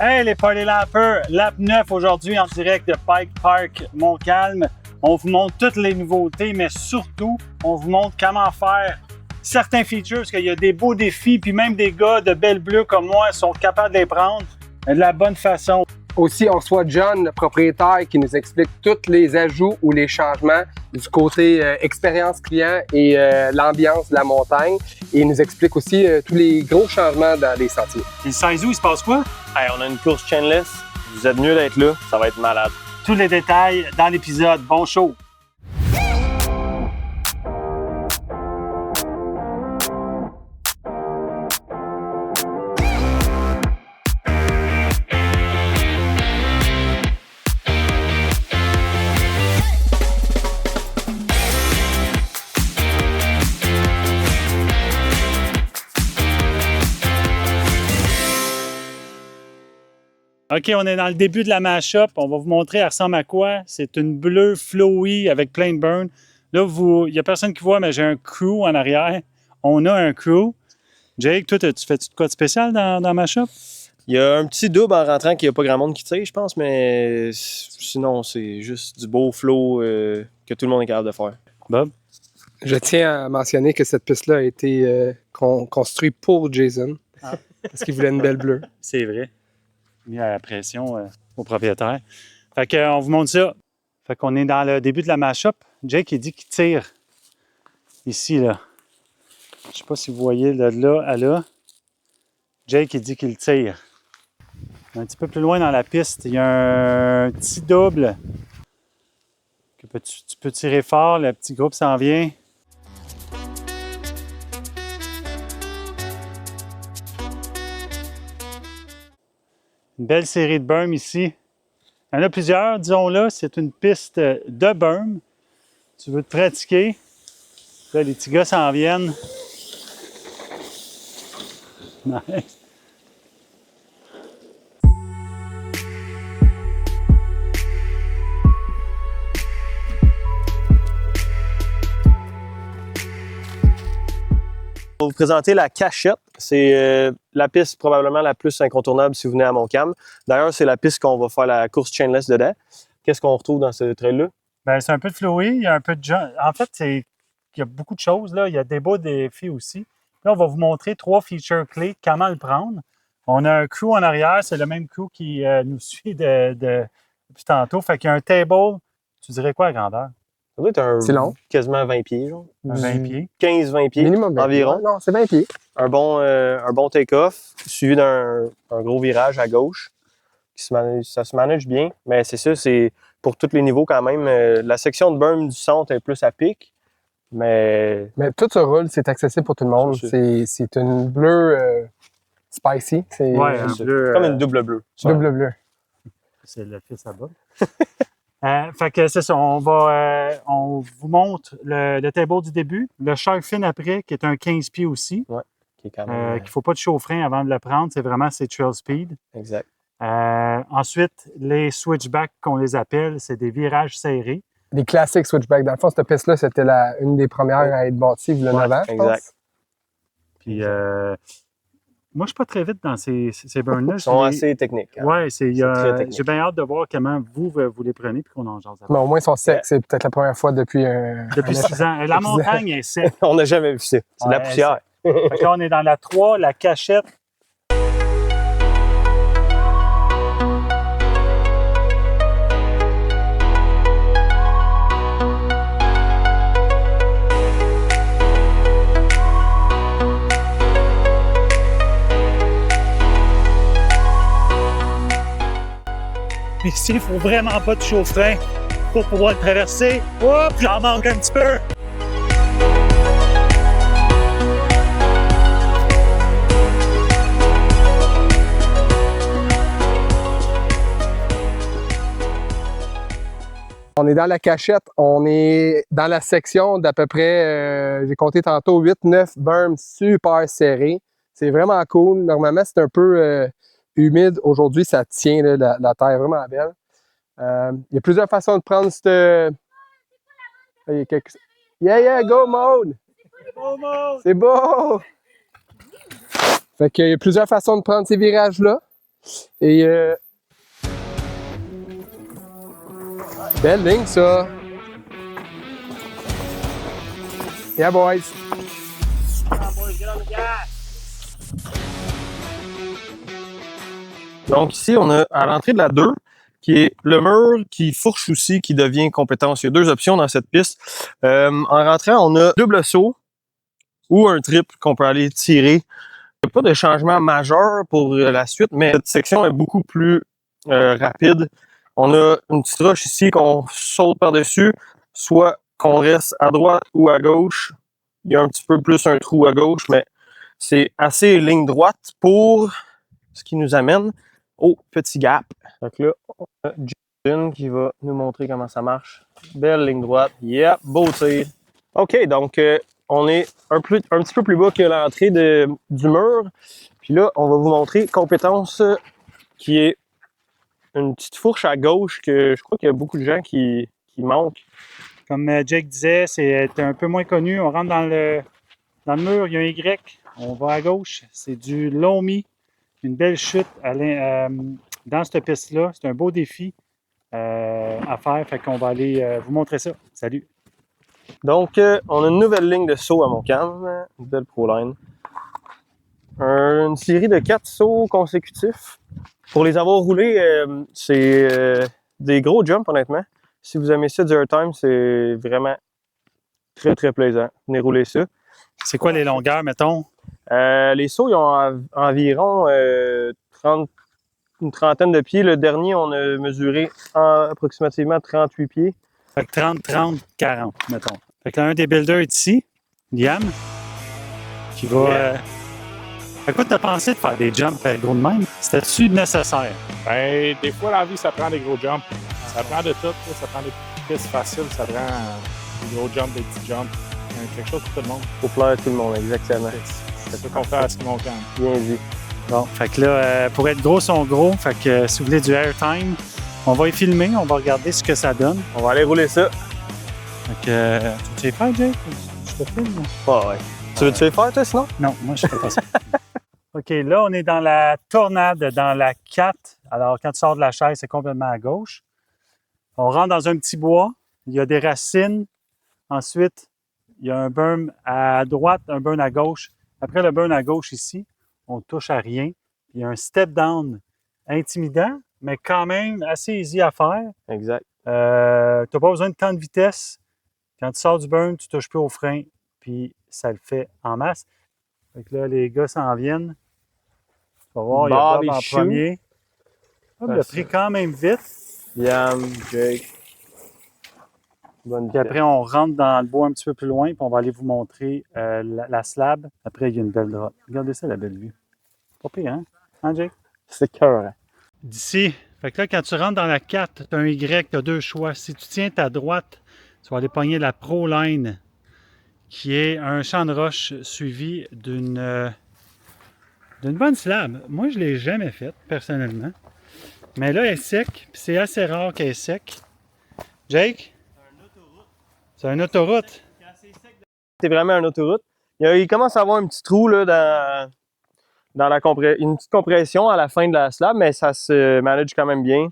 Hey les Party Lappers, lap 9 aujourd'hui en direct de Pike Park Montcalm. On vous montre toutes les nouveautés, mais surtout, on vous montre comment faire certains features, parce qu'il y a des beaux défis, puis même des gars de Belle Bleue comme moi sont capables de les prendre de la bonne façon. Aussi, on reçoit John, le propriétaire, qui nous explique tous les ajouts ou les changements du côté expérience client et l'ambiance de la montagne. Et il nous explique aussi tous les gros changements dans les sentiers. Et le Saizou, il se passe quoi? Hey, on a une course chainless. Vous êtes mieux d'être là. Ça va être malade. Tous les détails dans l'épisode. Bon show! OK, on est dans le début de la mash-up. On va vous montrer, elle ressemble à quoi. C'est une bleue flowy avec plein de burn. Là, il n'y a personne qui voit, mais j'ai un crew en arrière. On a un crew. Jake, toi, tu fais-tu de quoi de spécial dans mash-up? Il y a un petit double en rentrant qu'il n'y a pas grand monde qui tire, je pense, mais sinon, c'est juste du beau flow que tout le monde est capable de faire. Bob? Je tiens à mentionner que cette piste-là a été construite pour Jason, parce qu'il voulait une belle bleue. C'est vrai. Mis à la pression au propriétaire. Fait qu'on vous montre ça. Fait qu'on est dans le début de la mash-up. Jake, il dit qu'il tire ici, là. Je sais pas si vous voyez de là à là. Jake, il dit qu'il tire. Un petit peu plus loin dans la piste, il y a un petit double. Que tu peux tirer fort, le petit groupe s'en vient. Une belle série de berms ici. Il y en a plusieurs, disons-le. C'est une piste de berm. Tu veux te pratiquer. Là, les petits gars s'en viennent. Nice. On va vous présenter la cachette. C'est la piste probablement la plus incontournable si vous venez à Montcalm. D'ailleurs, c'est la piste qu'on va faire la course chainless dedans. Qu'est-ce qu'on retrouve dans ce trail-là? Ben, c'est un peu de flowy, il y a un peu de jump. En fait, il y a beaucoup de choses. Là. Il y a des beaux défis aussi. Là, on va vous montrer 3 features clés, comment le prendre. On a un crew en arrière, c'est le même crew qui nous suit depuis tantôt. Fait qu'il y a un table, tu dirais quoi à grandeur? Ça doit être C'est long. Quasiment 20 pieds, genre. Un 20 pieds. 15-20 pieds Minimum 20 environ. pieds. Non, c'est 20 pieds. Un bon take-off, suivi d'un gros virage à gauche. Ça se manage bien, mais c'est ça, c'est pour tous les niveaux quand même. La section de berm du centre est plus à pic, mais tout ce roule, c'est accessible pour tout le monde. C'est une bleue spicy. C'est Ouais, un bleu, comme une double bleue. double bleu. C'est le fils à bas. Fait que c'est ça, on vous montre le table du début, le shark fin après, qui est un 15 pieds aussi, Qui est quand même... qu'il ne faut pas de chaud-frein avant de le prendre, c'est vraiment trail speed. Exact. Ensuite, les switchbacks qu'on les appelle, c'est des virages serrés. Les classiques switchback. Dans le fond, cette piste-là, c'était une des premières à être bâtie il y a 9 ans, je pense. Exact. Puis moi, je ne suis pas très vite dans ces burns-là. Ils sont assez techniques. Hein? Oui, très technique. j'ai bien hâte de voir comment vous les prenez puis qu'on en jase après. Mais au moins, ils sont secs. C'est peut-être la première fois depuis... Depuis 6 ans. La montagne est sec. On n'a jamais vu ça. C'est de la poussière. Fait que là, on est dans la 3, la cachette. Ici, il ne faut vraiment pas de chaud-frein pour pouvoir le traverser. Hop, j'en manque un petit peu. On est dans la cachette, on est dans la section d'à peu près, j'ai compté tantôt, 8-9 berms super serrés. C'est vraiment cool. Normalement, c'est un peu humide. Aujourd'hui, ça tient, là, la terre est vraiment belle. Il y a plusieurs façons de prendre cette... Yeah, go mode! C'est beau! Fait qu'il y a plusieurs façons de prendre ces virages-là. Et belle ligne, ça. Yeah, boys. Donc ici, on a à l'entrée de la 2, qui est le mur qui fourche aussi, qui devient compétence. Il y a 2 options dans cette piste. En rentrant, on a double saut ou un triple qu'on peut aller tirer. Il n'y a pas de changement majeur pour la suite, mais cette section est beaucoup plus rapide. On a une petite roche ici qu'on saute par-dessus, soit qu'on reste à droite ou à gauche. Il y a un petit peu plus un trou à gauche, mais c'est assez ligne droite pour ce qui nous amène au petit gap. Donc là, on a Jason qui va nous montrer comment ça marche. Belle ligne droite. Yeah, beau tir. OK, donc on est un petit peu plus bas que l'entrée du mur. Puis là, on va vous montrer compétence qui est une petite fourche à gauche que je crois qu'il y a beaucoup de gens qui manquent. Comme Jake disait, c'est un peu moins connu. On rentre dans le mur, il y a un Y. On va à gauche. C'est du Lomi. Une belle chute dans cette piste-là. C'est un beau défi à faire. Fait qu'on va aller vous montrer ça. Salut! Donc, on a une nouvelle ligne de saut à Montcalm. Une belle ProLine. Une série de 4 sauts consécutifs. Pour les avoir roulés, c'est des gros jumps, honnêtement. Si vous aimez ça du airtime, c'est vraiment très, très plaisant. Venez rouler ça. C'est quoi les longueurs, mettons? Les sauts, ils ont environ une trentaine de pieds. Le dernier, on a mesuré approximativement 38 pieds. Fait que 30, 30, 40, mettons. Fait que là, un des builders est ici, Liam, qui va... À quoi t'as pensé de faire des jumps gros de même? C'était-tu nécessaire? Ben, des fois, la vie, ça prend des gros jumps. Ça prend de tout. Ça prend des pistes faciles, ça prend des gros jumps, des petits jumps. Quelque chose pour tout le monde. Pour plaire à tout le monde, exactement. C'est ça qu'on fait à Simon Camp. Bien dit. Bon, fait que là, pour être gros, sont gros. Fait que si vous voulez du airtime, on va y filmer, on va regarder ce que ça donne. On va aller rouler ça. Fait que, tu sais faire, Jake? Je te filme? Ah ouais. Tu veux-tu les faire, toi, sinon? Non, moi, je fais pas ça. OK, là, on est dans la tornade, dans la 4. Alors, quand tu sors de la chaise, c'est complètement à gauche. On rentre dans un petit bois. Il y a des racines. Ensuite, il y a un burn à droite, un burn à gauche. Après le burn à gauche ici, on touche à rien. Il y a un step down intimidant, mais quand même assez easy à faire. Exact. Tu n'as pas besoin de tant de vitesse. Quand tu sors du burn, tu ne touches plus au frein, puis ça le fait en masse. Fait que là, les gars s'en viennent. Tu vas voir, il y a Bob en premier. Bob l'a pris quand même vite. Liam, Jake. Bonne Puis après, on rentre dans le bois un petit peu plus loin, puis on va aller vous montrer la slab. Après, il y a une belle drop. Regardez ça, la belle vue. Pas pire, hein? Hein, Jake? C'est cœur. D'ici, fait que là, quand tu rentres dans la 4, tu as un Y, tu as 2 choix. Si tu tiens ta droite, tu vas aller pogner la ProLine, qui est un champ de roche suivi d'une bonne slab. Moi, je ne l'ai jamais faite, personnellement. Mais là, elle est sec, puis c'est assez rare qu'elle est sec. Jake? C'est une autoroute. C'est vraiment une autoroute. Il commence à avoir un petit trou là, dans une petite compression à la fin de la slab, mais ça se manage quand même bien.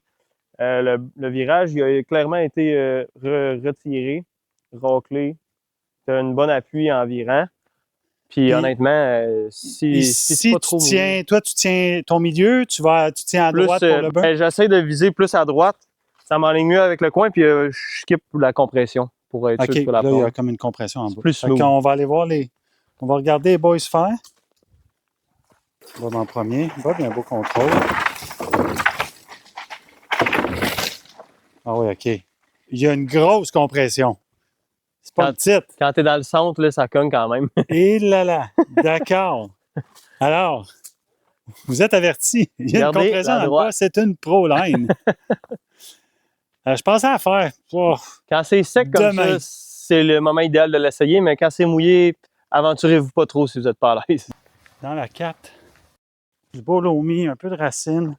Le virage, il a clairement été retiré, raclé. Tu as une bonne appui en virant. Puis honnêtement, si c'est pas trop toi, tu tiens ton milieu, tu tiens à droite pour le burn? J'essaie de viser plus à droite. Ça m'enligne mieux avec le coin, puis je skip la compression pour être sûr que la là, il y a comme une compression en bas. Plus smooth. On va aller voir on va regarder les boys faire. Bob en premier. Bob, il y a un beau contrôle. Ah oui, OK. Il y a une grosse compression. C'est pas petite. Quand tu es dans le centre, là, ça cogne quand même. Et là, d'accord. Alors, vous êtes avertis. Il y a une compression dans le bas, c'est une ProLine. Je pensais à faire. Oh, quand c'est sec comme ça, c'est le moment idéal de l'essayer, mais quand c'est mouillé, aventurez-vous pas trop si vous n'êtes pas à l'aise. Dans la 4, du beau Lomi, un peu de racine.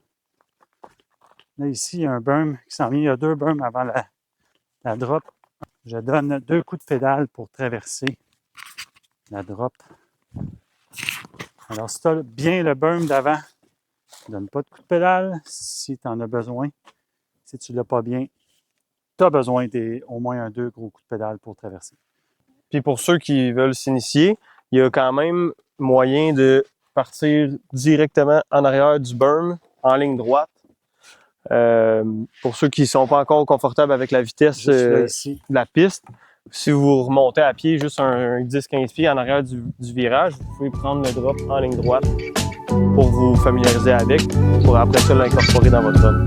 Là, ici, il y a un berm qui s'en vient. Il y a 2 berms avant la drop. Je donne 2 coups de pédale pour traverser la drop. Alors, si tu as bien le berm d'avant, Donne pas de coup de pédale si tu en as besoin. Si tu l'as pas bien, tu as besoin d'au moins 2 gros coups de pédale pour traverser. Puis pour ceux qui veulent s'initier, il y a quand même moyen de partir directement en arrière du berm, en ligne droite. Pour ceux qui ne sont pas encore confortables avec la vitesse Juste là, ici. de la piste, si vous remontez à pied juste un 10-15 pieds en arrière du virage, vous pouvez prendre le drop en ligne droite pour vous familiariser avec, pour après ça l'incorporer dans votre run.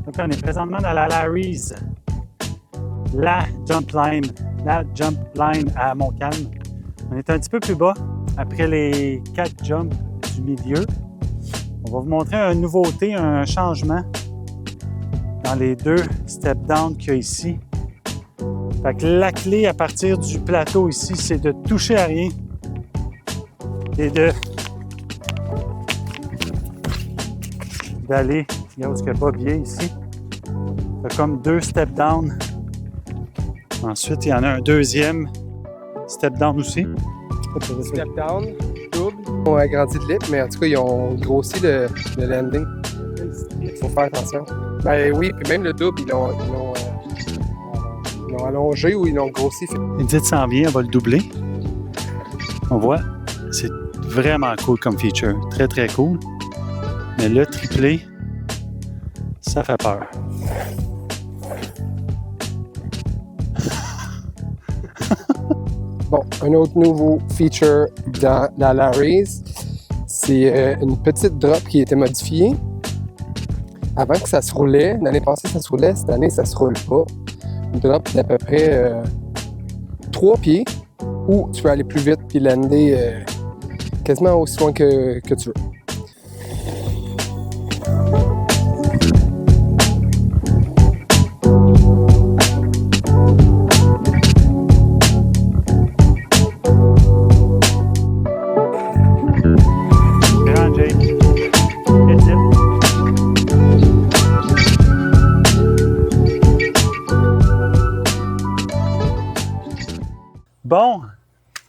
Donc, on est présentement dans la Larry's, la jump line à Montcalm. On est un petit peu plus bas après les 4 jumps du milieu. On va vous montrer une nouveauté, un changement dans les 2 step down qu'il y a ici. Fait que la clé à partir du plateau ici, c'est de toucher à rien et d'aller, regarde ce qu'il y a Bob y est ici. C'est comme 2 step down. Ensuite, il y en a un deuxième step down aussi. Step down, double. Ils ont agrandi le lip, mais en tout cas, ils ont grossi le landing. Il faut faire attention. Ben oui, puis même le double, ils l'ont allongé ou ils l'ont grossi. Edith s'en vient, on va le doubler. On voit, c'est vraiment cool comme feature. Très, très cool. Mais le triplé, ça fait peur. Bon, un autre nouveau feature dans la Larry's, c'est une petite drop qui a été modifiée. Avant que ça se roulait, l'année passée ça se roulait, cette année ça se roule pas. Une drop d'à peu près 3 pieds, où tu peux aller plus vite puis lander quasiment aussi loin que tu veux. Grand Jake. Edith. Bon,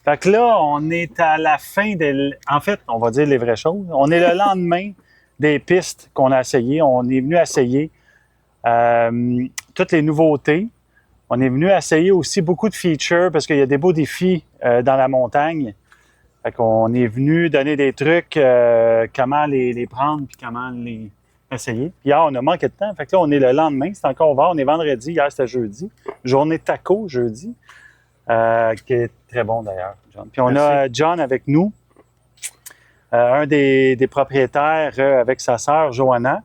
fait que là, on est à la fin En fait, on va dire les vraies choses. On est le lendemain des pistes qu'on a essayées. On est venu essayer toutes les nouveautés. On est venu essayer aussi beaucoup de features parce qu'il y a des beaux défis dans la montagne. Fait qu'on est venu donner des trucs, comment les prendre puis comment les essayer. Puis hier, on a manqué de temps. Fait que là, on est le lendemain. C'est encore ouvert. On est vendredi. Hier, c'était jeudi. Journée taco, jeudi. Qui est très bon d'ailleurs, John. Puis on a John avec nous, un des propriétaires avec sa sœur Johanna.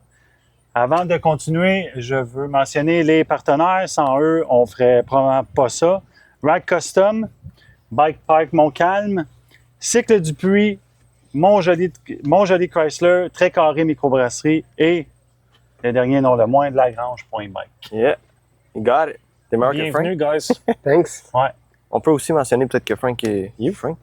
Avant de continuer, je veux mentionner les partenaires. Sans eux, on ne ferait probablement pas ça. Rag Custom, Bike Park Montcalm, Cycle du Puy, Mon Joli Chrysler, Très Carré Microbrasserie et le dernier, non le moins, de Lagrange.bike. Yeah, you got it. T'es meilleur que Frank. Bienvenue, guys. Thanks. Ouais. On peut aussi mentionner peut-être que Frank est... You, Frank?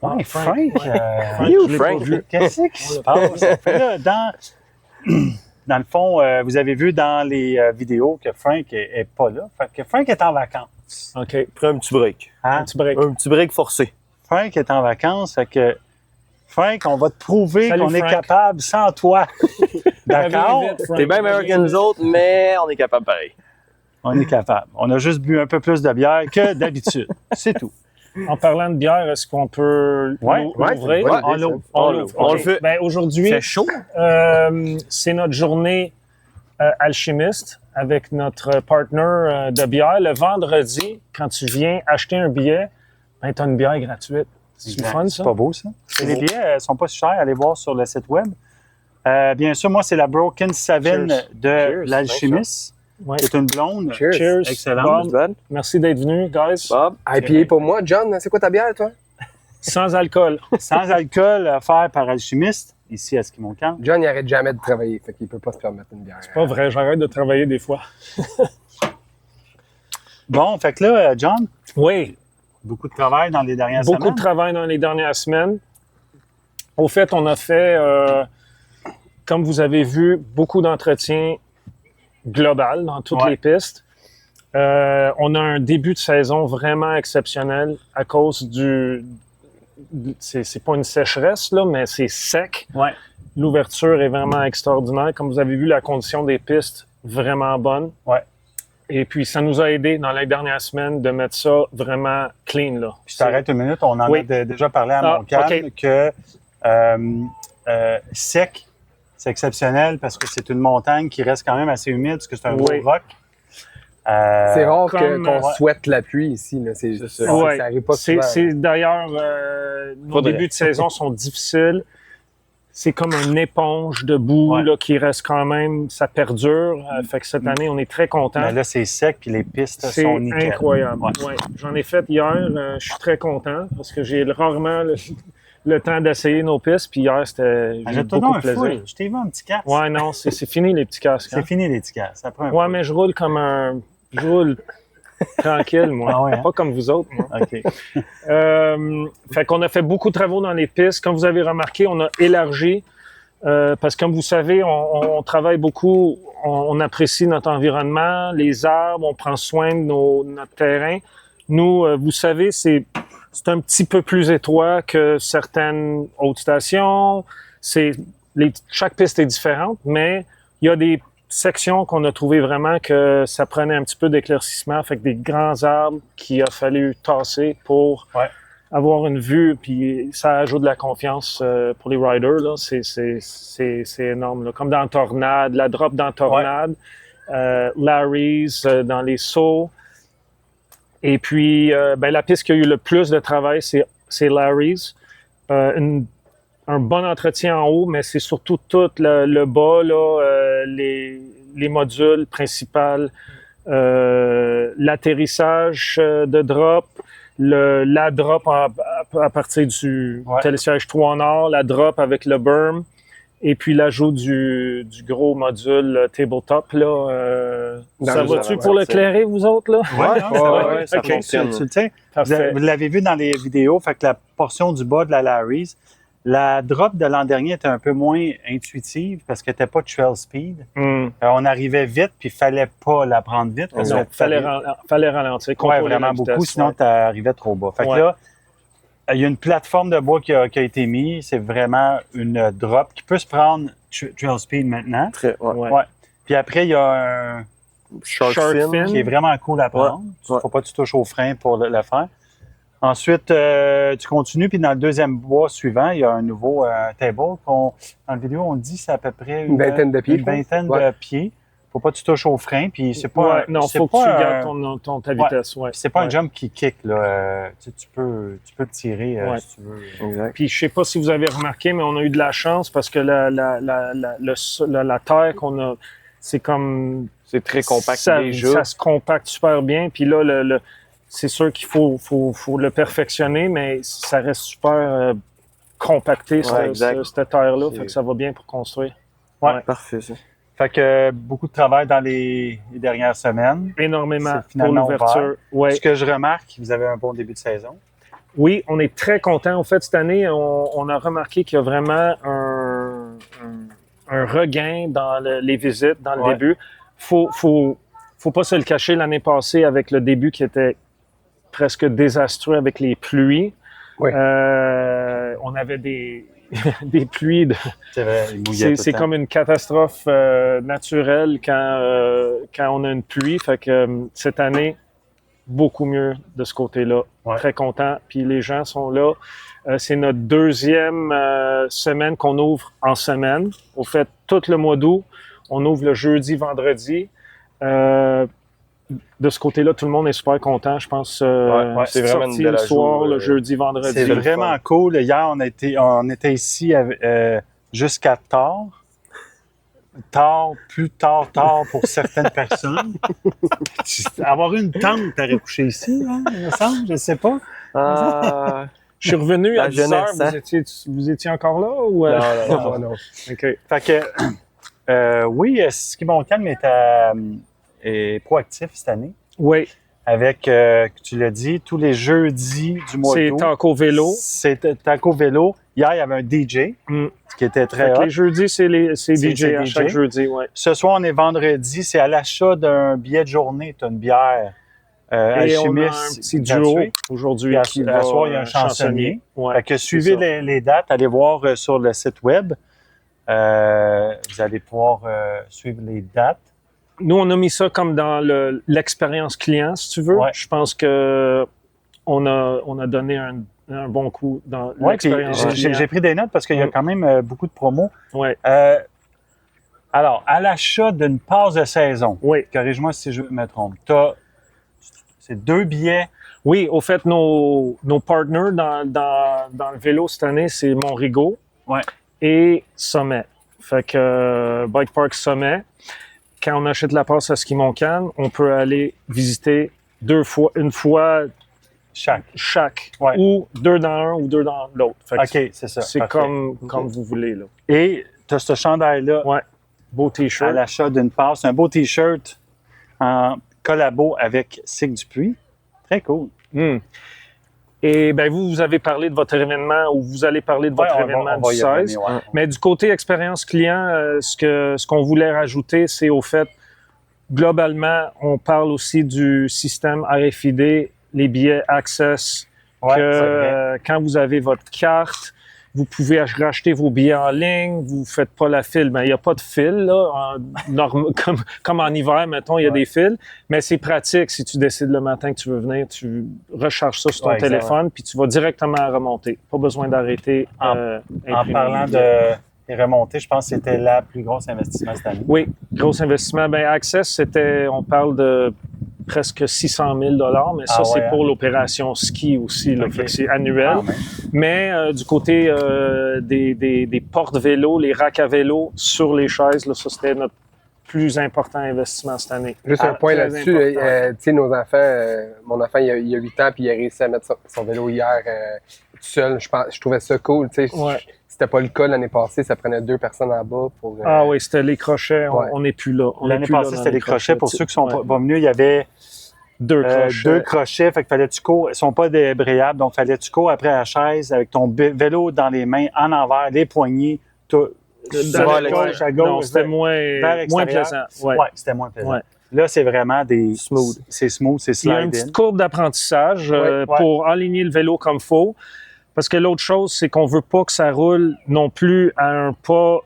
Ouais, Frank. You, je l'ai Frank. pas vu. Qu'est-ce qui se passe? Fait là, dans le fond, vous avez vu dans les vidéos que Frank est pas là. Fait que Frank est en vacances. OK. Prends un petit break. Hein? Un petit break. Un petit break forcé. Frank est en vacances. Fait que Frank, on va te prouver Salut, qu'on est Frank. capable sans toi. D'accord? Vite, Frank. T'es bien meilleur que nous autres, mais on est capable pareil. On est capable. On a juste bu un peu plus de bière que d'habitude. C'est tout. En parlant de bière, est-ce qu'on peut Ouais, l'ouvrir? ouais, on l'ouvre. on l'ouvre. On le fait. Ben, Il aujourd'hui, fait chaud. c'est notre journée alchimiste avec notre partner de bière. Le vendredi, quand tu viens acheter un billet, ben, tu as une bière gratuite. C'est le fun, ça? C'est pas beau, ça? C'est Les beau. billets sont pas si chers. Allez voir sur le site web. Bien sûr, moi, c'est la Broken Seven Cheers. de Cheers. l'Alchimiste. Ouais. C'est une blonde. Cheers. Cheers. Excellent. Bob, merci d'être venu, guys. Bob. IPA pour moi. John, c'est quoi ta bière, toi? Sans alcool. Sans alcool offert par Alchimiste, ici à Ski Montcalm. John, il arrête jamais de travailler, fait qu'il peut pas se permettre une bière. Pas vrai, j'arrête de travailler des fois. Bon, fait que là, John, Oui. Beaucoup de travail dans les dernières Beaucoup semaines. de travail dans les dernières semaines. Au fait, on a fait, comme vous avez vu, beaucoup d'entretiens global dans toutes les pistes. On a un début de saison vraiment exceptionnel à cause c'est pas une sécheresse, là, mais c'est sec. Ouais. L'ouverture est vraiment extraordinaire. Comme vous avez vu, la condition des pistes, vraiment bonne. Ouais. Et puis, ça nous a aidé dans les dernières semaines de mettre ça vraiment clean, là. Je t'arrête une minute. On en Oui. a déjà parlé à Montcalm que sec, c'est exceptionnel parce que c'est une montagne qui reste quand même assez humide parce que c'est un gros roc. C'est rare comme, qu'on souhaite la pluie ici. Là. Ouais. Ça arrive pas souvent. D'ailleurs, nos débuts de saison sont difficiles. C'est comme une éponge de boue là, qui reste quand même, ça perdure. Fait que cette année, on est très contents. Mais là, c'est sec puis les pistes sont nickel. C'est incroyable. Ouais. J'en ai fait hier. Je suis très content parce que j'ai rarement le temps d'essayer nos pistes. Puis hier, c'était beaucoup de plaisir. Je t'ai vu un petit casque. Ouais, non, c'est fini les petits casques. C'est fini les petits casques. Ouais, mais je roule comme je roule tranquille, moi. Ah ouais, hein? Pas comme vous autres, moi. OK. Fait qu'on a fait beaucoup de travaux dans les pistes. Comme vous avez remarqué, on a élargi. Parce que comme vous savez, on travaille beaucoup, on apprécie notre environnement, les arbres, on prend soin de notre terrain. Nous, vous savez, c'est un petit peu plus étroit que certaines autres stations. Chaque piste est différente, mais il y a des sections qu'on a trouvé vraiment que ça prenait un petit peu d'éclaircissement, fait que des grands arbres qu'il a fallu tasser pour avoir une vue, puis ça ajoute de la confiance pour les riders, là. C'est énorme, là. Comme dans Tornade, la drop dans Tornade, Larry's dans les sauts. Et puis, la piste qui a eu le plus de travail, c'est Larry's. Un bon entretien en haut, mais c'est surtout tout le bas, là, les modules principaux, l'atterrissage de drop, la drop à partir du télésiège 3 Nord, la drop avec le berm, et puis l'ajout du gros module tabletop. Là, ça va-tu pour l'éclairer, vous autres? Là? Ouais, ça OK, fonctionne. tu le sais. Vous l'avez vu dans les vidéos, fait que la portion du bas de la Larry's, la drop de l'an dernier était un peu moins intuitive parce qu'elle n'était pas trail speed. On arrivait vite, puis il ne fallait pas la prendre vite. Parce non, fallait ralentir. Oui, vraiment beaucoup, sinon tu arrivais trop bas. Fait que là, il y a une plateforme de bois qui a été mise. C'est vraiment une drop qui peut se prendre trail speed maintenant. Puis après, il y a un Shark fin qui est vraiment cool à prendre. Il ne faut pas que tu touches au frein pour le faire. Ensuite, tu continues, puis dans le deuxième bois suivant, il y a un nouveau table. Dans la vidéo, on dit que c'est à peu près une vingtaine de pieds. Une vingtaine de pieds. Faut pas que tu touches au frein, puis c'est pas... non, faut que tu gardes ta vitesse. C'est pas un jump qui kick, là. Tu peux le tirer si tu veux. Exact. Puis je sais pas si vous avez remarqué, mais on a eu de la chance parce que la terre qu'on a, c'est comme... C'est très compact déjà. Ça se compacte super bien, puis là, c'est sûr qu'il faut le perfectionner, mais ça reste super compacté, cette terre-là. Fait que ça va bien pour construire. Ouais. Parfait, ça. Fait que beaucoup de travail dans les dernières semaines. Énormément pour l'ouverture. Ouais. Ce que je remarque, vous avez un bon début de saison. Oui, on est très contents. En fait, cette année, on a remarqué qu'il y a vraiment un regain dans les visites, dans le début. Faut pas se le cacher, l'année passée, avec le début qui était presque désastreux avec les pluies. On avait des pluies. C'est vrai, il mouillait c'est comme une catastrophe naturelle quand on a une pluie. Fait que cette année, beaucoup mieux de ce côté-là. Très content. Puis les gens sont là. C'est notre deuxième semaine qu'on ouvre en semaine. Au fait, tout le mois d'août, on ouvre le jeudi, vendredi. De ce côté-là, tout le monde est super content. Je pense c'est vraiment une belle le soir, le jeudi, vendredi. C'est vraiment cool. Hier, on était ici jusqu'à tard. Plus tard pour certaines personnes. Avoir une tente, t'aurais couché ici, hein, il me semble, je sais pas. Je suis revenu à 10 heures. Vous étiez encore là? Ou, Non. OK. Fait que, oui, Ski Montcalm est proactif cette année. Oui. avec, tu l'as dit, tous les jeudis du mois C'est d'août. Taco Vélo. C'est Taco Vélo. Hier, il y avait un DJ Mm. qui était Fait très que hot. les jeudis, c'est DJ c'est à DJ. chaque jeudi, ouais. Ce soir, on est vendredi. C'est à l'achat d'un billet de journée. Tu as une bière Et on a un alchimiste petit duo gratuit. aujourd'hui Puis à- qui à va soir, il y a un chansonnier. Ouais. Fait que suivez ça. les dates. Allez voir sur le site web. Vous allez pouvoir suivre les dates. Nous, on a mis ça comme dans l'expérience client, si tu veux. Ouais. Je pense que on a donné un bon coup dans Ouais, puis l'expérience client. j'ai pris des notes parce qu'il y a Mm. quand même beaucoup de promos. Ouais. Alors, à l'achat d'une passe de saison, Oui. corrige-moi si je me trompe, c'est 2 billets. Oui, au fait, nos partners dans le vélo cette année, c'est Montrigo Ouais. et Sommet. Fait que Bike Park Sommet, quand on achète la passe à Ski Montcalm, on peut aller visiter une fois chaque. Ouais. Ou 2 dans un ou 2 dans l'autre. Fait que OK, c'est ça. c'est Parfait. comme vous voulez, là. Et tu as ce chandail-là Ouais. Beau à T-shirt. l'achat d'une passe. Un beau T-shirt en collabo avec Sig Dupuis. Très cool. Hmm. Et ben vous avez parlé de votre événement ou vous allez parler de votre Ouais, événement on va du y 16. revenir, ouais. Mais du côté expérience client, ce qu'on voulait rajouter, c'est au fait, globalement, on parle aussi du système RFID, les billets Access, Ouais, que c'est vrai. quand vous avez votre carte, vous pouvez racheter vos billets en ligne, vous ne faites pas la file. Ben, il n'y a pas de file, là, comme en hiver, mettons, il y a Ouais. des files. Mais c'est pratique si tu décides le matin que tu veux venir, tu recharges ça sur ton Ouais, exact, téléphone, puis tu vas directement remonter. Pas besoin d'arrêter. En imprimer parlant les billets. de remontées, je pense que c'était la plus grosse investissement cette année. Oui, gros investissement. Ben, Access, on parle de presque 600 000 mais ça, Ah ouais, c'est hein? pour l'opération ski aussi. Là, Ok. fait que c'est annuel. Ah, mais- Mais du côté des portes vélo, les racks à vélo sur les chaises, là, ça, c'était notre plus important investissement cette année. Juste Ah, un point très là-dessus. important. Tu sais, nos enfants, mon enfant, il y a 8 ans, puis il a réussi à mettre son vélo hier tout seul. Je trouvais ça cool. Tu sais, Ouais. c'était pas le cas l'année passée, ça prenait 2 personnes en bas pour. Ah oui, c'était les crochets. Ouais. On n'est plus là. On est L'année plus là passée, dans c'était les crochets. Pour tu sais. ceux qui sont Ouais. pas venus, il y avait 2 crochets. 2 crochets. Fait que fallait tu cours. Ils sont pas débrayables. Donc, fallait tu cours après la chaise avec ton vélo dans les mains, en envers, les poignets, tout. Dans à le- gauche, à Non, gauche. c'était moins extérieur. plaisant. Ouais. Ouais, c'était moins plaisant. Ouais. Là, c'est vraiment des Smooth. C'est smooth, c'est Il y a une slide-in. petite courbe d'apprentissage Ouais. pour aligner le vélo comme faut. Parce que l'autre chose, c'est qu'on veut pas que ça roule non plus à un pas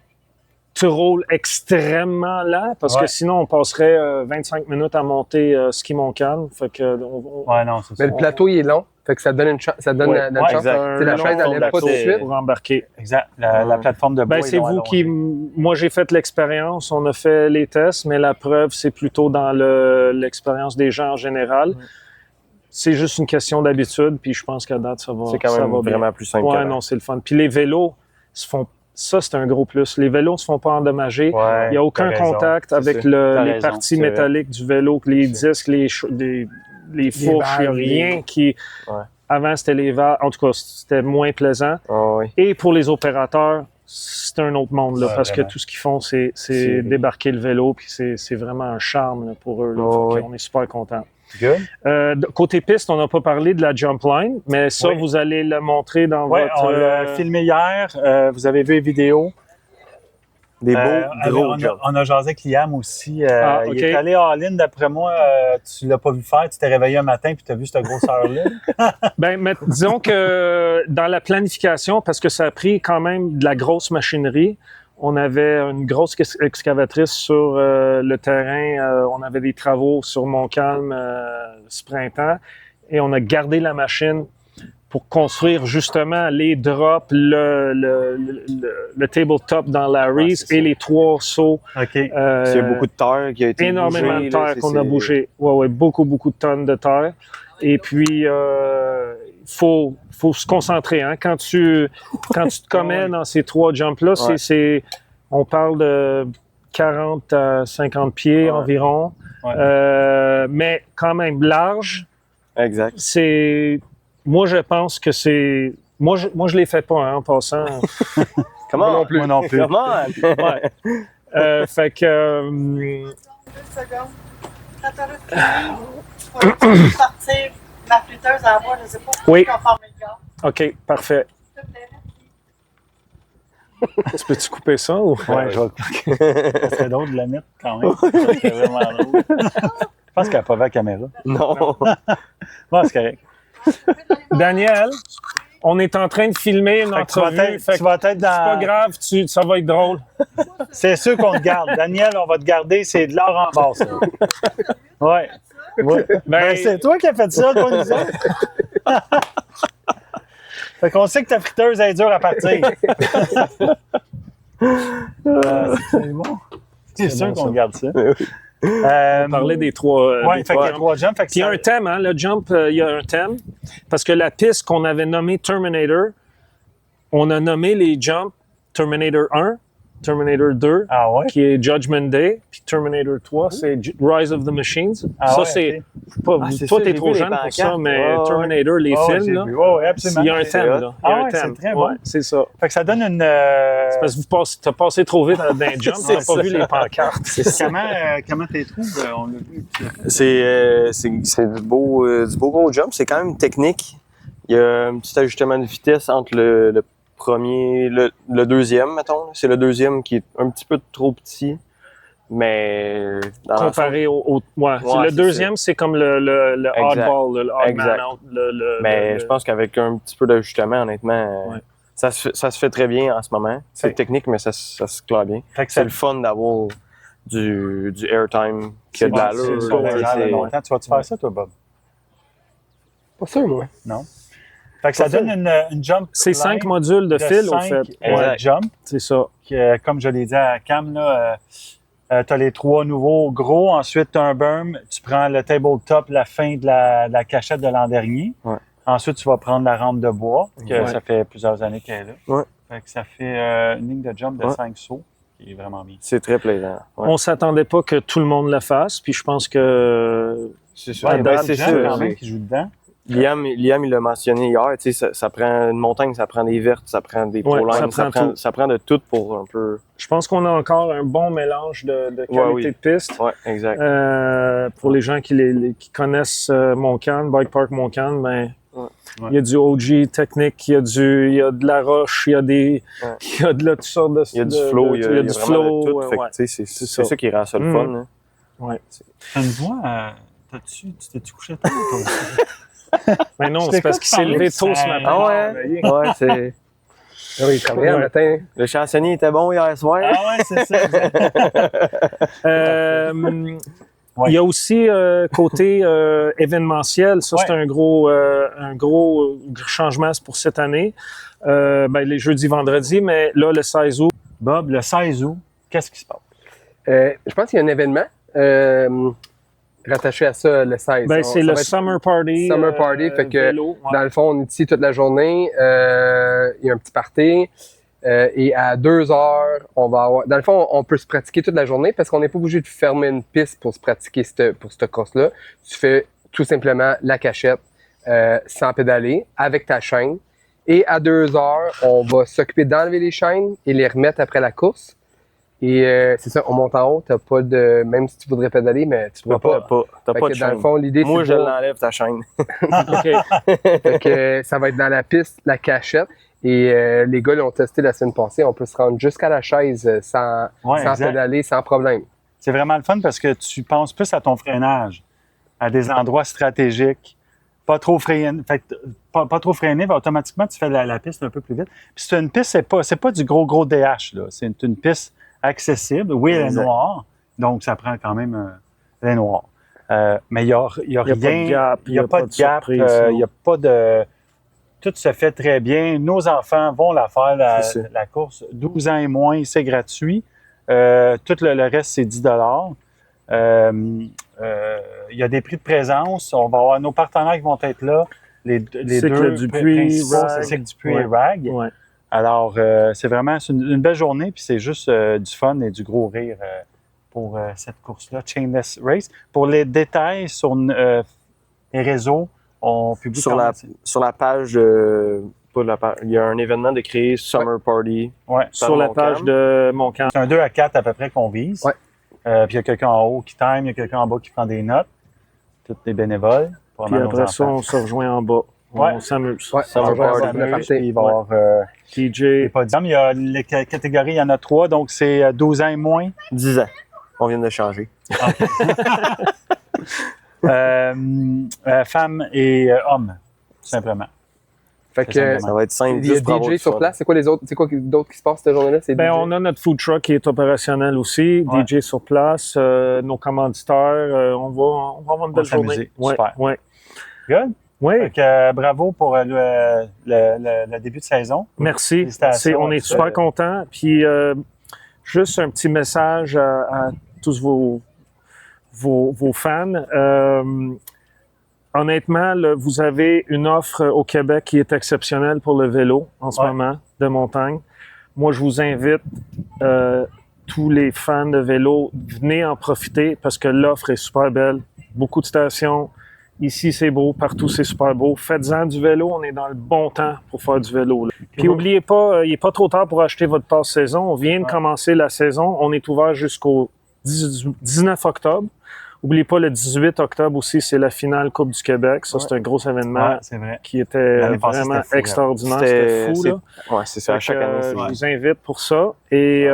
tu roules extrêmement lent, parce Ouais. que sinon, on passerait 25 minutes à monter Ski Montcalm. Fait que Ouais, non, c'est ça. Mais le plateau, il est long. Fait que ça donne une chance. Ça donne Ouais, notre chance. exact. Tu sais, la long chaise, elle tour lève pas tout de d'accès. suite. pour embarquer. Exact. La plateforme de bois. Ben, c'est vous qui... Moi, j'ai fait l'expérience, on a fait les tests, mais la preuve, c'est plutôt dans l'expérience des gens en général. C'est juste une question d'habitude, puis je pense qu'à date, ça va C'est quand ça même va bien. vraiment plus simple. Ouais, qu'avant. non, c'est le fun. Puis les vélos se font... Ça, c'est un gros plus. Les vélos ne se font pas endommager. Ouais, Il n'y a aucun t'as raison. contact avec ça. T'as les raison, parties c'est vrai. métalliques du vélo, les disques, les fourches, il n'y a valves, rien qui... Ouais. Avant, c'était les valves. En tout cas, c'était moins plaisant. Ah oui. Et pour les opérateurs, c'est un autre monde, là, Ouais, parce vraiment. que tout ce qu'ils font, c'est C'est- débarquer le vélo, puis c'est vraiment un charme là, pour eux. Là. Oh, Fait oui. qu'on est super contents. Good. Côté piste, on n'a pas parlé de la jump line, mais ça, Oui. vous allez le montrer dans Oui, votre... on l'a filmé hier. Vous avez vu les vidéos. Des beaux, gros on, jumps. on a jasé avec Liam aussi. Ah, Il ok. est allé all-in, d'après moi. Tu l'as pas vu faire. Tu t'es réveillé un matin puis tu as vu cette grosseur-là. Ben, mais disons que dans la planification, parce que ça a pris quand même de la grosse machinerie, on avait une grosse excavatrice sur le terrain. On avait des travaux sur Montcalm ce printemps et on a gardé la machine pour construire justement les drops, le tabletop dans Larry's Ouais, c'est ça. et les 3 sauts. OK. Il y a beaucoup de terre qui a été Énormément bougée, de terre là, qu'on a bougé. Ouais, beaucoup de tonnes de terre. Et puis, faut se concentrer. Hein? Quand tu te commets dans ces 3 jumps-là, Ouais. on parle de 40 à 50 pieds Ouais. environ. Ouais. Mais quand même large. Exact. Moi, je pense que c'est... Moi, je les fais pas, hein, en passant. Comment? Moi non plus. Moi non plus. Comment? Ouais. Fait que... 2 secondes. Quand t'auras fini, je peux sortir ma flûteuse en bas, je ne sais pas Oui. pourquoi on forme le gars. OK, parfait. S'il te plaît. Tu peux-tu couper ça ou? Ouais, je vais. Ça serait drôle de la mettre quand même. Ça serait vraiment drôle. Je pense qu'elle n'a pas vu la caméra. Non. Bon, c'est correct. Daniel, on est en train de filmer une Fait que tu vas entrevue. être, Fait tu que vas être c'est pas dans. grave, ça va être drôle. C'est sûr qu'on te garde. Daniel, on va te garder. C'est de l'or en bas, ça. Ouais. Ouais. Ben, c'est toi qui as fait ça, pas nous autres. Fait qu'on sait que ta friteuse est dure à partir. C'est bon. C'est sûr bon, qu'on ça. garde ça. On parlait des trois. Ouais, des fait qu'il y a 3 jumps. Fait que Puis il y a ça- un thème, hein, le jump, il y a un thème. Parce que la piste qu'on avait nommée Terminator, on a nommé les jumps Terminator 1, Terminator 2, Ah ouais? qui est Judgment Day, puis Terminator 3, c'est Rise of the Machines. Ah ça, ouais, c'est ok. pas. Ah, c'est toi, ça, t'es j'ai trop vu les jeune pour ça, pancartes. mais Ouais, ouais. Terminator, les Ah ouais, films, j'ai là, vu. Ouais, absolument. il y a un thème, là. Il y a Ah un ouais, thème. c'est très bon. Ouais, c'est ça. Fait que ça donne une. Parce que t'as passé trop vite dans un jump, C'est t'as pas ça. vu les pancartes. Comment t'es trouves? On l'a vu. C'est du beau gros jump. C'est quand même technique. Il y a un petit ajustement de vitesse entre le premier, le deuxième, mettons. C'est le deuxième qui est un petit peu trop petit. Mais dans Comparé au ouais. Ouais, Le c'est deuxième, c'est comme le Exact. oddball, le odd man Exact. out. Mais je pense qu'avec un petit peu d'ajustement, honnêtement, Ouais. ça se fait très bien en ce moment. C'est Fait- technique, mais ça se clare bien. Fait que C'est ça le fun d'avoir du airtime qui a de l'allure. c'est tu sur sais, le longtemps. Tu vas-tu faire ça, toi, Bob? Pas sûr, moi. Non. Fait que ça donne une jump. C'est 5 line modules de fil, au 5, fait. Exact. jump. C'est ça. Comme je l'ai dit à Cam, tu as les 3 nouveaux gros. Ensuite, tu as un berm. Tu prends le tabletop, la fin de la cachette de l'an dernier. Ouais. Ensuite, tu vas prendre la rampe de bois, que Ouais. ça fait plusieurs années qu'elle est là. Ouais. Fait que ça fait une ligne de jump de Ouais. 5 sauts, qui est vraiment bien. C'est très plaisant. Ouais. On s'attendait pas que tout le monde le fasse, puis je pense que C'est sûr. Ouais, il y a Ben, beaucoup de c'est gens sûr. quand même qui jouent dedans. Liam, il l'a mentionné hier, tu sais, ça prend une montagne, ça prend des vertes, ça prend des Ouais, prolines, ça prend tout. ça prend de tout pour un peu. je pense qu'on a encore un bon mélange de qualité Ouais, oui. de piste. Ouais, exact. Pour les gens qui connaissent Montcalm, Bike Park Montcalm, ben, Ouais. il y a du OG technique, il y a de la roche, il y a des, Ouais. il y a de là, toutes sortes de. Il y a du flow, il y a du vraiment flow. de tout. Fait que, ouais. tu sais, C'est c'est ça. ça qui rend ça le fun. hein. T'as une voix. Tu t'es-tu couché tard? toi? Mais non, Je c'est parce t'écoute qu'il s'est parler, levé tôt ce ça- matin. Ah ouais? Ouais, c'est. Ah oui, il travaillait le matin. Le chansonnier était bon hier soir. Ah ouais, c'est ça. Ouais. Il y a aussi côté événementiel, ça c'est Ouais. un gros changement pour cette année. Les jeudis, vendredis, mais là le 16 août. Bob, le 16 août, qu'est-ce qui se passe? Je pense qu'il y a un événement rattaché à ça le 16. C'est Ça le va être- Summer Party. Summer Party, fait que vélo, ouais. Dans le fond, on est ici toute la journée. Il y a un petit party. Et à 2 heures, on va avoir. Dans le fond, on peut se pratiquer toute la journée parce qu'on n'est pas obligé de fermer une piste pour se pratiquer pour cette course-là. Tu fais tout simplement la cachette sans pédaler avec ta chaîne. Et à 2 heures, on va s'occuper d'enlever les chaînes et les remettre après la course. Et c'est ça, on monte en haut. T'as pas de. Même si tu voudrais pédaler, mais tu pourras pas. T'as Fait pas que de dans le chaîne. fond, l'idée, Moi, c'est je de- l'enlève ta chaîne. OK. Fait que ça va être dans la piste, la cachette. Et les gars l'ont testé la semaine passée. On peut se rendre jusqu'à la chaise sans Ouais, exact. pédaler, sans problème. C'est vraiment le fun parce que tu penses plus à ton freinage, à des endroits stratégiques. Pas trop freiner, pas trop freiner, ben, automatiquement, tu fais la piste un peu plus vite. Puis c'est une piste, c'est pas du gros DH, là. C'est une piste accessible. Oui, elle est Exact. noire, donc ça prend quand même elle est noire. Mais il n'y a rien, pas de gap, il n'y a pas de gap, surprise, il n'y a pas de... Tout se fait très bien. Nos enfants vont la faire, C'est ça. la course. 12 ans et moins, c'est gratuit. Tout le reste, c'est 10 il y a des prix de présence. On va avoir nos partenaires qui vont être là. Les Cycle deux Dupuis, principaux, Rag. c'est Cycle Dupuis Ouais. et Rag. Ouais. Alors, c'est vraiment une belle journée, puis c'est juste du fun et du gros rire pour cette course-là, Chainless Race. Pour les détails sur les réseaux, on publie Sur quand la, même- sur la page pas la page, il y a un événement de créer Summer Party. Ouais. Sur la Montcalm. page de Montcalm. C'est un 2 à 4 à peu près qu'on vise. Ouais. Puis il y a quelqu'un en haut qui time, il y a quelqu'un en bas qui prend des notes. tous les bénévoles. Puis probablement nos après ça, enfants. on se rejoint en bas. Ouais. On s'amuse. Ouais, Ça va on pas va aller. le party. Il va y avoir des TJ, podiums. Il y a les catégories, il y en a 3, donc c'est 12 ans et moins. 10 ans. On vient de changer. Femmes et hommes, tout simplement. Fait C'est que, ça, Ça va être simple. il y a juste pour avoir DJ du sur fun. place. C'est quoi les autres? C'est quoi d'autres qui se passe cette journée-là? C'est ben, DJ? on a notre food truck qui est opérationnel aussi, Ouais. DJ sur place, nos commanditaires, on va avoir une belle s'amuser. journée. Ouais, Super. ouais. Good. Oui, Fait que, bravo pour le début de saison. merci. Félicitations On à est tous. super contents. Puis, juste un petit message à tous vos fans. Honnêtement, là, vous avez une offre au Québec qui est exceptionnelle pour le vélo en ce Ouais. moment de montagne. Moi, je vous invite, tous les fans de vélo, venez en profiter parce que l'offre est super belle. Beaucoup de stations. Ici, c'est beau. Partout, c'est super beau. Faites-en du vélo. On est dans le bon temps pour faire du vélo, là. Puis, oubliez pas, il n'est pas trop tard pour acheter votre passe saison. On vient de commencer la saison. On est ouvert jusqu'au 19 octobre. N'oubliez pas, le 18 octobre aussi, c'est la finale Coupe du Québec. Ça, c'est un gros événement Ouais, c'est vrai. qui était L'année passée, vraiment c'était fou, extraordinaire. C'était fou, là. Ouais, c'est ça. À chaque année, c'est Je vous invite pour ça. Et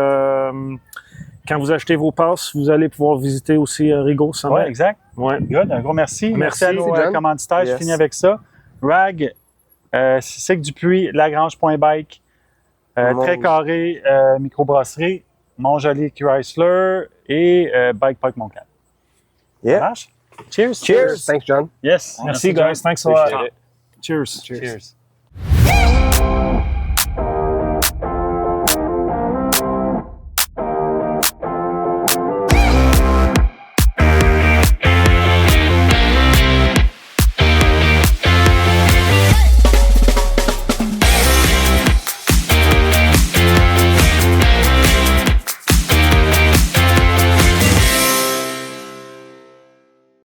quand vous achetez vos passes, vous allez pouvoir visiter aussi Rigaud Oui, Summit. exact. Ouais. Good. Un gros merci. Merci. Merci à nos Merci, John. commanditaires. Je Yes. finis avec ça. RAG, Sic Dupuis, Lagrange.bike, Très Carré, Microbrasserie, Montjoli Chrysler et Bike Park Montcalm. Yeah. Ça marche? Cheers. Cheers. Thanks, John. Yes. Merci, guys. Thanks a lot. Appreciate it. Cheers. Cheers.